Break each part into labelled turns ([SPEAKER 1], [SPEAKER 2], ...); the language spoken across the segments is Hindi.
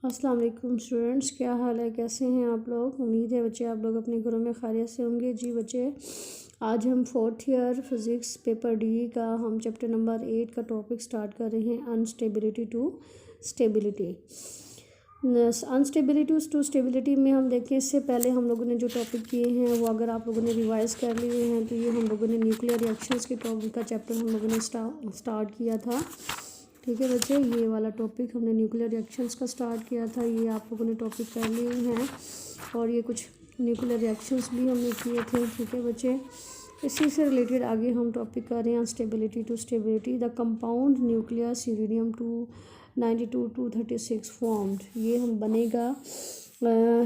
[SPEAKER 1] अस्सलाम वालेकुम स्टूडेंट्स, क्या हाल है, कैसे हैं आप लोग। उम्मीद है बच्चे आप लोग अपने घरों में खैरियत से होंगे। जी बच्चे, आज हम 4th year physics paper D का हम चैप्टर नंबर 8 का टॉपिक स्टार्ट कर रहे हैं, instability to stability. Instability to stability में हम देखें, इससे पहले हम लोगों ने जो टॉपिक किए हैं वो अगर आप लोगों ने रिवाइज़ कर लिए हैं तो ये हम लोगों ने न्यूक्लियर रिएक्शंस के टॉपिक का चैप्टर हम लोगों ने स्टार्ट किया था। ठीक है बच्चे, ये वाला टॉपिक हमने न्यूक्लियर रिएक्शंस का स्टार्ट किया था, ये आप लोगों ने टॉपिक कर लिए हैं। और ये कुछ न्यूक्लियर रिएक्शंस भी हमने किए थे। ठीक है बच्चे, इसी से रिलेटेड आगे हम टॉपिक कर रहे हैं instability to stability. The compound nucleus uranium 292-236 formed, ये हम बनेगा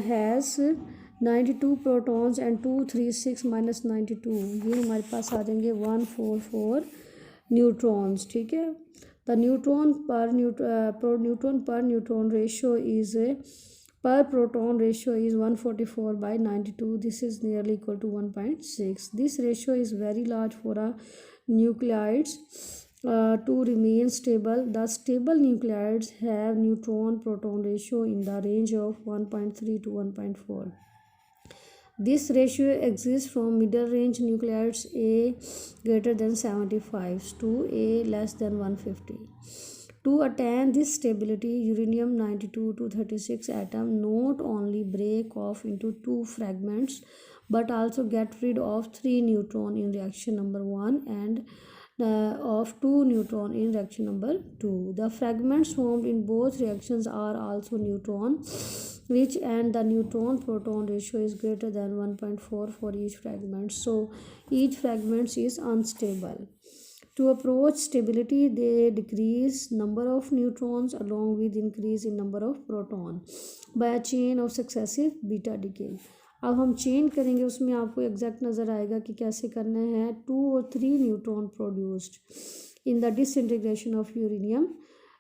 [SPEAKER 1] हैज़ 92 प्रोटॉन्स एंड 236 माइनस 92, ये हमारे पास आ जाएंगे 144 न्यूट्रॉन्स। ठीक है, the neutron per neutron ratio is per proton ratio is 144 by 92. This is nearly equal to 1.6. This ratio is very large for a nuclides to remain stable. The stable nuclides have neutron proton ratio in the range of 1.3 to 1.4. This ratio exists from middle range nuclides A greater than 75 to A less than 150. To attain this stability, uranium 92-236 atom not only break off into two fragments but also get rid of 3 neutron in reaction number 1 and of 2 neutron in reaction number 2. The fragments formed in both reactions are also neutron rich and the neutron proton ratio is greater than 1.4 for each fragment, so each fragment is unstable. To approach stability, they decrease number of neutrons along with increase in number of proton by a chain of successive beta decay. अब हम चेंज करेंगे, उसमें आपको एग्जैक्ट नज़र आएगा कि कैसे करना है। 2 और 3 neutron produced in the disintegration of uranium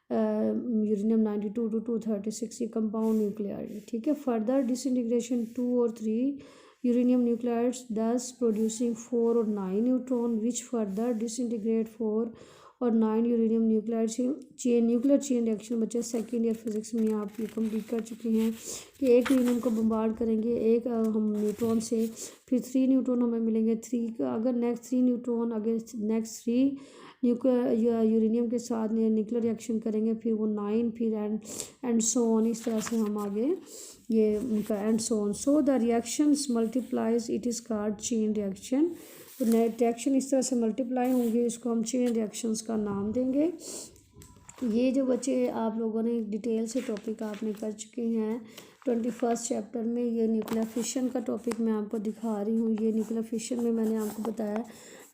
[SPEAKER 1] 92 to 236, ये कंपाउंड न्यूक्लियाइड है। ठीक है, फर्दर डिसइंटीग्रेशन 2 और 3 यूरेनियम न्यूक्लियाइड्स दस प्रोड्यूसिंग 4 और 9 न्यूट्रॉन विच फर्दर डिसइंटीग्रेट 4 और 9 uranium nuclide nuclear chain reaction. बच्चे सेकेंड ईयर फिजिक्स में आप ये कंप्लीट कर चुके हैं कि एक यूरेनियम को बम्बार्ड करेंगे एक हम न्यूट्रॉन से, फिर 3 न्यूट्रॉन हमें मिलेंगे। 3 अगर नेक्स्ट 3 न्यूट्रॉन अगर नेक्स्ट 3 यूरेनियम के साथ न्यूक्लियर रिएक्शन करेंगे, फिर वो 9, फिर एंड सो ऑन, इस तरह से हम आगे ये उनका and so on. So the reactions multiplies, it is called chain reaction. तो नेट रिएक्शन इस तरह से मल्टीप्लाई होंगे, इसको हम चेन रिएक्शंस का नाम देंगे। ये जो बच्चे आप लोगों ने डिटेल से टॉपिक आपने कर चुके हैं 21st चैप्टर में, ये न्यूक्लियर फिशन का टॉपिक मैं आपको दिखा रही हूँ। ये न्यूक्लियर फिशन में मैंने आपको बताया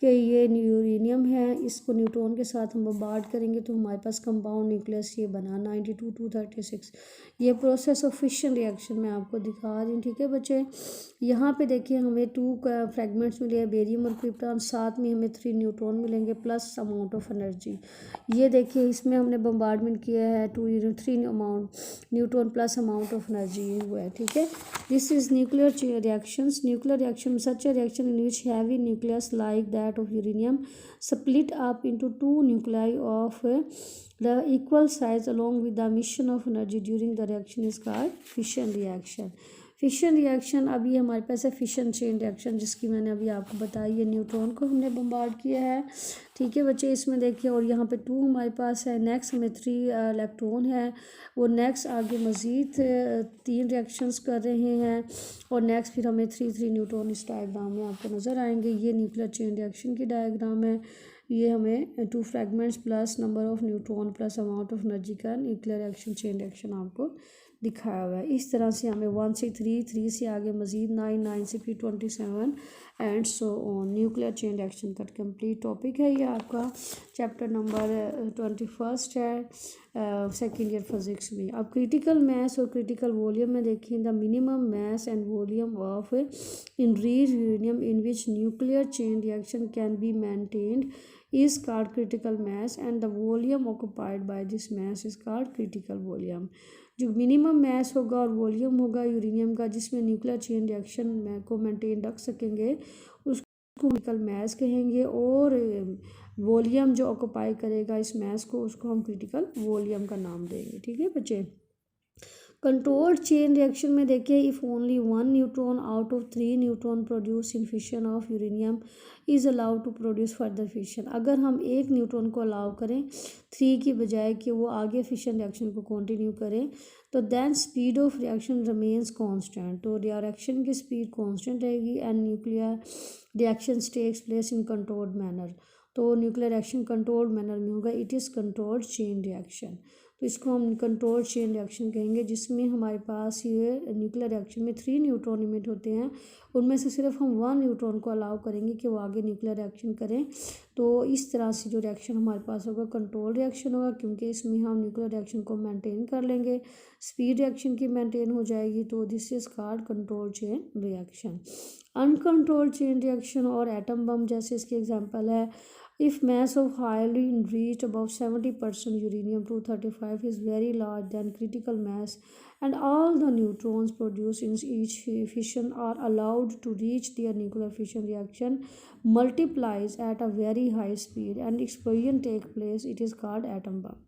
[SPEAKER 1] कि ये यूरेनियम है, इसको न्यूट्रॉन के साथ हम बम्बार्ड करेंगे तो हमारे पास कंपाउंड न्यूक्लियस ये बना 92-236। ये प्रोसेस ऑफ फिशन रिएक्शन मैं आपको दिखा रही हूँ। ठीक है बच्चे, यहाँ पे देखिए हमें 2 फ्रेगमेंट्स मिले हैं, बेरियम और क्रिप्टॉन, साथ में हमें 3 न्यूट्रॉन मिलेंगे प्लस अमाउंट ऑफ एनर्जी। ये देखिए इसमें हमने बम्बार्डमेंट किया है 3 amount neutron plus amount of energy ये हुआ है। ठीक है, this is nuclear reactions. Nuclear reaction such A reaction in which heavy nucleus like that of uranium split up into 2 nuclei of the equal size along with the emission of energy during the reaction is called fission reaction. Fission reaction, अब ये हमारे पास है फिशन चेन रिएक्शन जिसकी मैंने अभी आपको बताई है, न्यूट्रॉन को हमने बम्बार्ड किया है। ठीक है बच्चे, इसमें देखिए और यहाँ पे 2 हमारे पास है, नेक्स्ट हमें 3 इलेक्ट्रॉन है, वो नेक्स्ट आगे मज़ीद 3 रिएक्शंस कर रहे हैं और नेक्स्ट फिर हमें 3 न्यूट्रॉन इस डायग्राम में आपको नज़र आएंगे। ये न्यूक्लियर चेन रिएक्शन की डायग्राम है। ये हमें 2 fragments plus number of neutron plus amount of energy का न्यूक्लियर रिएक्शन चेन रिएक्शन आपको दिखाया हुआ है। इस तरह से हमें 1 से 3, 3 से आगे मज़ीद 9, 9 से फिर 27 and so on. Nuclear chain reaction का कंप्लीट टॉपिक है ये आपका चैप्टर नंबर 21 है सेकेंड ईयर फिजिक्स में। अब क्रिटिकल मास और क्रिटिकल वॉल्यूम में देखिए, the minimum mass and volume of enriched uranium in which nuclear chain reaction can be maintained is called critical mass and the volume occupied by this mass is called critical volume. जो मिनिमम मास होगा और वॉल्यूम होगा यूरेनियम का जिसमें न्यूक्लियर चेन रिएक्शन को मेंटेन रख सकेंगे उसको क्रिटिकल मास कहेंगे, और वॉल्यूम जो ऑक्यूपाई करेगा इस मास को उसको हम क्रिटिकल वॉल्यूम का नाम देंगे। ठीक है बच्चे, कंट्रोल्ड चेन रिएक्शन में देखिए, if only 1 neutron out of 3 neutron produce in fission of uranium is allowed to produce further fission. अगर हम एक न्यूट्रॉन को अलाउ करें 3 की बजाय कि वो आगे फिशन रिएक्शन को कंटिन्यू करें, तो then speed of reaction remains constant, तो रिएक्शन की स्पीड कांस्टेंट रहेगी and nuclear reaction takes place in controlled manner. तो न्यूक्लियर रिएक्शन कंट्रोल्ड मैनर में होगा, it is controlled chain reaction. तो इसको हम कंट्रोल चेन रिएक्शन कहेंगे, जिसमें हमारे पास ये न्यूक्लियर रिएक्शन में 3 न्यूट्रॉन इमिट होते हैं, उनमें से सिर्फ हम 1 न्यूट्रॉन को अलाउ करेंगे कि वो आगे न्यूक्लियर रिएक्शन करें। तो इस तरह से जो रिएक्शन हमारे पास होगा कंट्रोल रिएक्शन होगा, क्योंकि इसमें हम न्यूक्लियर रिएक्शन को मेंटेन कर लेंगे, स्पीड रिएक्शन की मेंटेन हो जाएगी। तो this is called control chain reaction. Uncontrolled chain reaction और एटम बम जैसे इसके एग्जांपल है, if mass of highly enriched above 70% uranium-235 is very large, then critical mass and all the neutrons produced in each fission are allowed to reach their nuclear fission reaction multiplies at a very high speed and explosion take place. It is called atom bomb.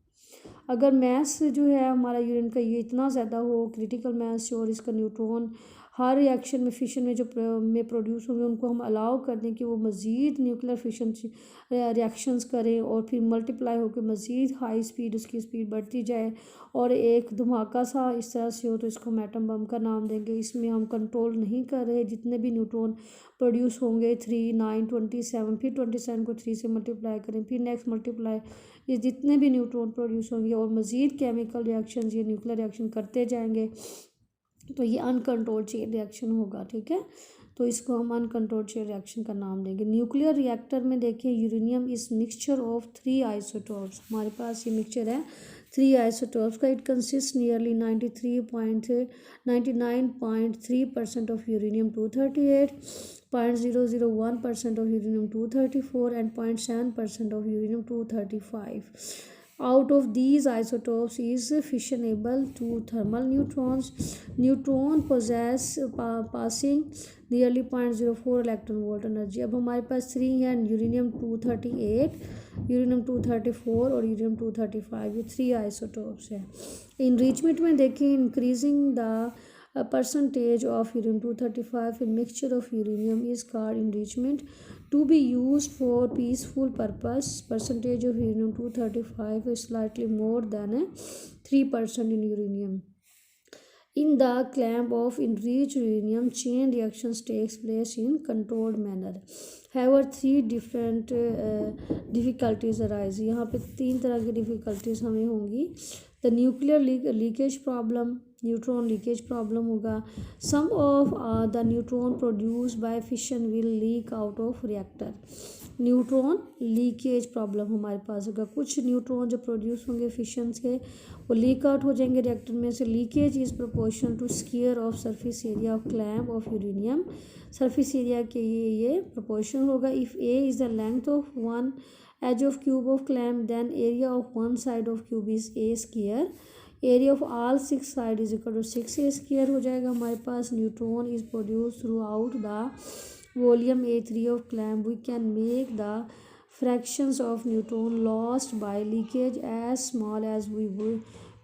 [SPEAKER 1] अगर मैस जो है हमारा यूरेनियम का ये इतना ज़्यादा हो, क्रिटिकल मैस और इसका न्यूट्रॉन हर रिएक्शन में फिशन में जो में प्रोड्यूस होंगे, उनको हम अलाउ कर दें कि वो मज़ीद न्यूक्लियर फिशन रिएक्शंस करें और फिर मल्टीप्लाई होकर मज़ीद हाई स्पीड उसकी स्पीड बढ़ती जाए और एक धमाका सा इस तरह से हो, तो इसको हम एटम बम का नाम देंगे। इसमें हम कंट्रोल नहीं कर रहे, जितने भी न्यूट्रॉन प्रोड्यूस होंगे 3, 9, 27, फिर 27 को 3 से मल्टीप्लाई करें, फिर नेक्स्ट मल्टीप्लाई, ये जितने भी न्यूट्रॉन प्रोड्यूस होंगे और मज़ीद केमिकल रिएक्शन ये न्यूक्लियर रिएक्शन करते जाएंगे, तो ये अनकंट्रोल्ड चेन रिएक्शन होगा। ठीक है, तो इसको हम अनकंट्रोल्ड चेन रिएक्शन का नाम देंगे। न्यूक्लियर रिएक्टर में देखिए, uranium is mixture of 3 isotopes. हमारे पास ये मिक्सचर है 3 आइसोटोप्स का। इट कंसिस्ट नियरली 99.3% ऑफ यूरेनियम-238, 0.001% of uranium-234 and 0.7% of uranium-235. Out of these isotopes is fissionable to thermal neutrons. Neutron possess passing nearly 0.04 electron volt energy. अब हमारे पास 3 हैं, यूरेनियम-238, यूरेनियम-234 और यूरेनियम-235, ये 3 आइसोटोप्स हैं। इनरिचमेंट में देखिए, increasing the percentage of uranium-235 in mixture of uranium is called enrichment. To be used for peaceful purpose, percentage of uranium-235 is slightly more than 3% in uranium. In the clamp of enriched uranium, chain reactions takes place in controlled manner. However, 3 different difficulties arise. यहाँ पे 3 तरह की difficulties हमें होंगी। The nuclear leakage problem, neutron leakage problem होगा। Some of the neutron produce by fission will leak out of reactor. Neutron leakage problem हमारे पास होगा, कुछ न्यूट्रॉन जो प्रोड्यूस होंगे फिशन के वो लीक आउट हो जाएंगे रिएक्टर में से। Leakage is proportional to square of surface area of clamp of uranium. Surface area के ये प्रोपोर्शनल होगा। If A is the length of one edge of cube of clamp, then area of one side of cube is A square. Area of all 6 side is equal to 6 A square हो जाएगा हमारे पास। Neutron is produce throughout the volume A3 of clamp. We can make the fractions of neutron lost by leakage as small as we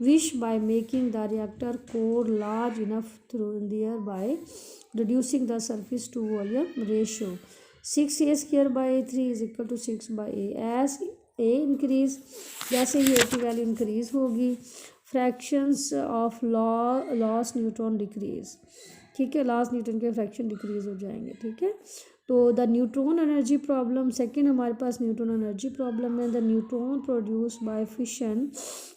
[SPEAKER 1] wish by making the reactor core large enough through thereby reducing the surface to volume ratio. 6a square by 3 is equal to 6 by a. As a increase, जैसे ही a की वैल्यू इंक्रीज होगी, fractions of loss neutron decrease. ठीक है, लॉस न्यूट्रॉन के फ्रैक्शन डिक्रीज हो जाएंगे। ठीक है, तो the neutron energy problem, second हमारे पास न्यूट्रॉन एनर्जी प्रॉब्लम है। The neutron produce by fission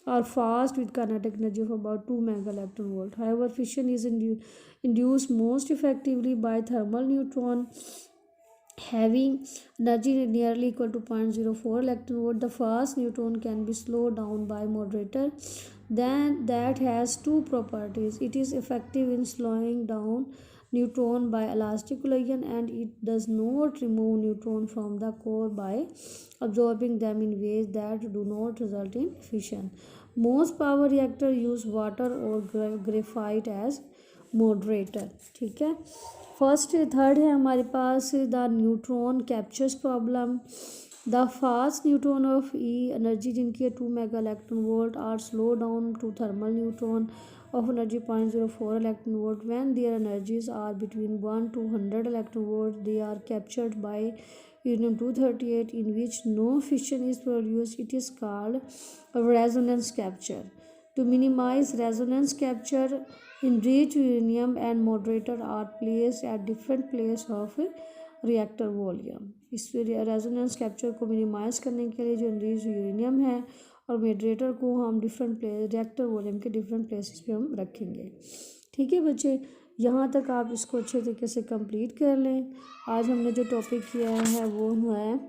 [SPEAKER 1] are fast with kinetic energy of about 2 mega electron volt. However fission is induced most effectively by thermal neutron having energy nearly equal to 0.04 electron volt. The fast neutron can be slowed down by moderator. Then that has 2 properties. It is effective in slowing down neutron by elastic collision, and it does not remove neutron from the core by absorbing them in ways that do not result in fission. Most power reactor use water or graphite as moderator. ठीक है, फर्स्ट थर्ड है हमारे पास the neutron captures problem. The fast neutron of E energy जिनकी है 2 mega electron volt are slow down to thermal neutron of energy 0.04 electron volt. When their energies are between 1 to 100 electron volt, they are captured by uranium 238 in which no fission is produced. It is called resonance capture. To minimize resonance capture, enriched uranium and moderator are placed at different places of reactor volume. इस रेजोनेंस कैप्चर को मिनिमाइज करने के लिए जो enriched यूरेनियम है और मॉडरेटर को हम डिफरेंट प्लेस रिएक्टर वॉल्यूम के डिफरेंट प्लेसेस पे हम रखेंगे। ठीक है बच्चे, यहाँ तक आप इसको अच्छे तरीके से कंप्लीट कर लें। आज हमने जो टॉपिक किया है वो है,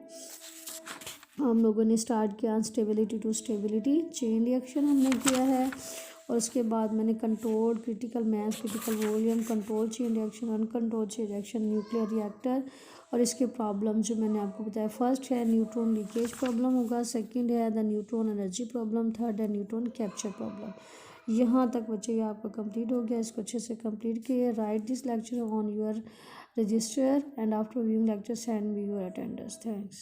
[SPEAKER 1] हम लोगों ने स्टार्ट किया instability to stability, chain reaction हमने किया है, और उसके बाद मैंने control critical mass critical volume, control chain reaction, uncontrol chain reaction, nuclear reactor और इसके प्रॉब्लम जो मैंने आपको बताया, फर्स्ट है न्यूट्रॉन लीकेज प्रॉब्लम होगा, सेकंड है the neutron energy problem, third है न्यूट्रॉन कैप्चर प्रॉब्लम। यहाँ तक बच्चे ये आपका कंप्लीट हो गया, इसको अच्छे से कंप्लीट किए। Right this lecture on your register and after viewing lecture send me your attendance. Thanks.